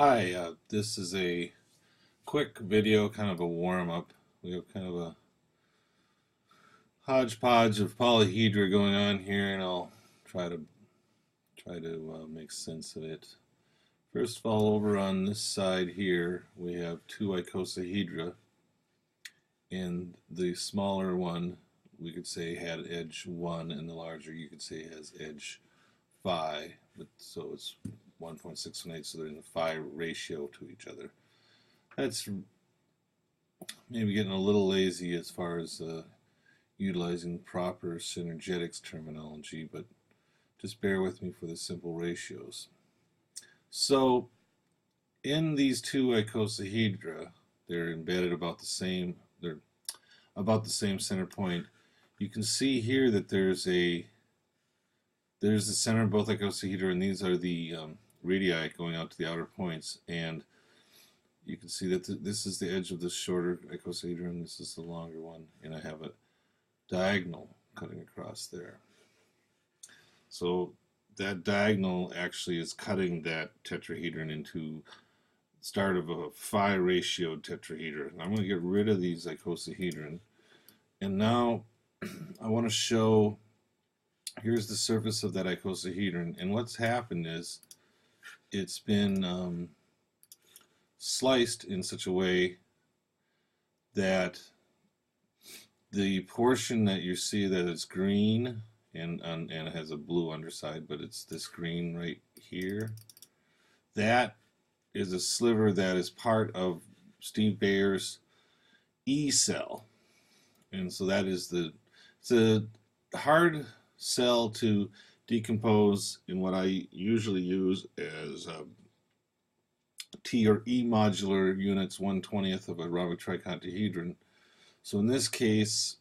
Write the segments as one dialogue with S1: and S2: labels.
S1: Hi, this is a quick video, kind of a warm-up. We have kind of a hodgepodge of polyhedra going on here, and I'll try to make sense of it. First of all, over on this side here, we have two icosahedra, and the smaller one we could say had edge 1, and the larger you could say has edge phi, so it's 1.618, so they're in the phi ratio to each other. That's maybe getting a little lazy as far as utilizing proper synergetics terminology, but just bear with me for the simple ratios. So in these two icosahedra, they're embedded about the same, they're about the same center point. You can see here that there's the center of both icosahedra, and these are the radii going out to the outer points, and you can see that this is the edge of the shorter icosahedron, this is the longer one, and I have a diagonal cutting across there. So that diagonal actually is cutting that tetrahedron into the start of a phi ratioed tetrahedron. I'm going to get rid of these icosahedron, and now I want to show, here's the surface of that icosahedron, and what's happened is it's been sliced in such a way that the portion that you see that is green and it has a blue underside, but it's this green right here, that is a sliver that is part of Steve Baer's E cell, and so that is it's a hard cell to decompose in what I usually use as T or E modular units, 1/20th of a rhombolic tricontahedron. So in this case,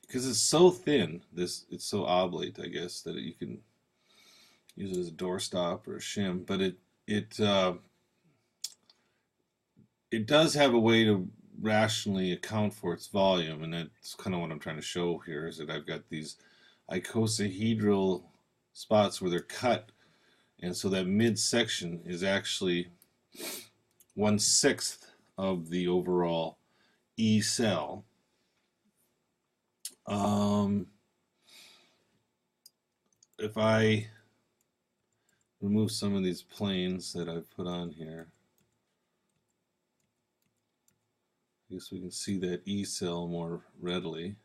S1: because it's so thin, it's so oblate, I guess, that you can use it as a doorstop or a shim, but it does have a way to rationally account for its volume, and that's kind of what I'm trying to show here, is that I've got these icosahedral spots where they're cut, and so that midsection is actually 1/6 of the overall E cell. If I remove some of these planes that I've put on here, I guess we can see that E cell more readily.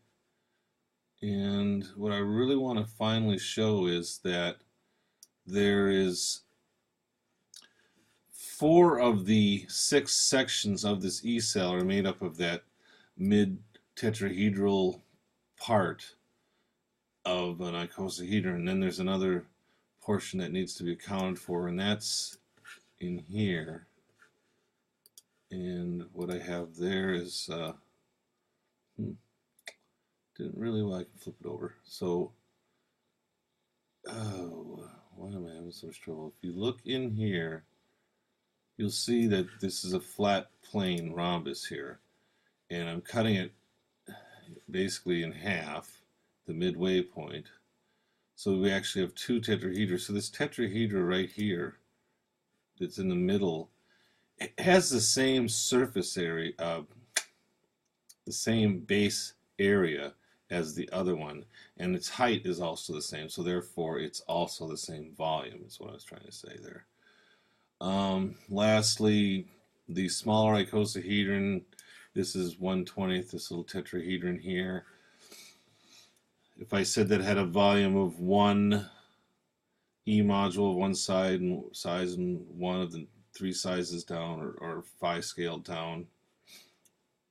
S1: And what I really want to finally show is that there is 4 of the 6 sections of this E cell are made up of that mid-tetrahedral part of an icosahedron, and then there's another portion that needs to be accounted for, and that's in here. And what I have there is didn't really, well, I can flip it over. So why am I having so much trouble? If you look in here, you'll see that this is a flat plane rhombus here, and I'm cutting it basically in half, the midway point. So we actually have 2 tetrahedra. So this tetrahedra right here that's in the middle, it has the same surface area, the same base area as the other one, and its height is also the same, so therefore it's also the same volume, is what I was trying to say there. Lastly, the smaller icosahedron, this is 1/20th, this little tetrahedron here. If I said that had a volume of 1 E module of one side and size and one of the 3 sizes down, or phi scaled down,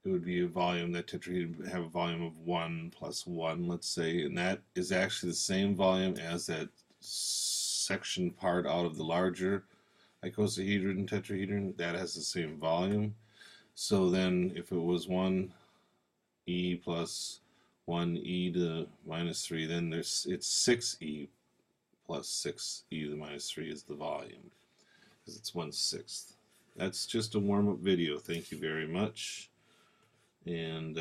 S1: it would be a volume, that tetrahedron would have a volume of 1 plus 1, let's say, and that is actually the same volume as that section part out of the larger icosahedron tetrahedron. That has the same volume. So then if it was 1 E plus 1 E to the minus 3, then it's 6 E plus 6 E to the minus 3 is the volume, because it's 1/6. That's just a warm-up video. Thank you very much. And